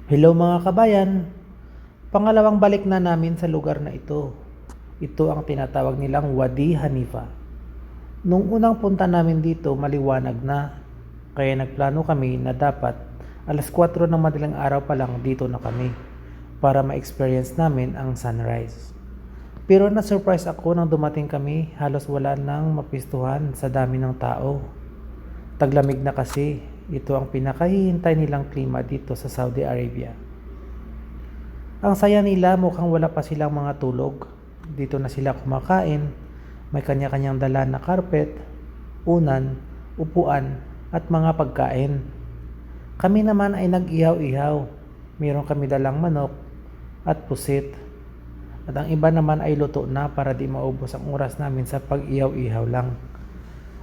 Hello mga kabayan, pangalawang balik na namin sa lugar na ito. Ito ang tinatawag nilang Wadi Hanifa. Nung unang punta namin dito maliwanag na, kaya nagplano kami na dapat alas 4 ng madaling araw pa lang dito na kami para ma-experience namin ang sunrise. Pero na-surprise ako nang dumating kami, halos wala nang mapistuhan sa dami ng tao. Taglamig na kasi, ito ang pinakahihintay nilang klima dito sa Saudi Arabia. Ang saya nila, mukhang wala pa silang mga tulog. Dito na sila kumakain, may kanya-kanyang dala na carpet, unan, upuan at mga pagkain. Kami naman ay nag-ihaw-ihaw. Meron kami dalang manok at pusit. At ang iba naman ay luto na para di maubos ang oras namin sa pag-ihaw-ihaw lang.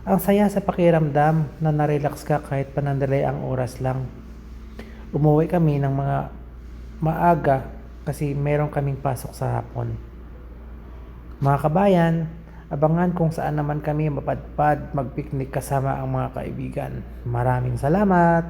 Ang saya sa pakiramdam na narelax ka kahit panandali ang oras lang. Umuwi kami ng mga maaga kasi meron kaming pasok sa hapon. Mga kabayan, abangan kung saan naman kami mapadpad magpiknik kasama ang mga kaibigan. Maraming salamat!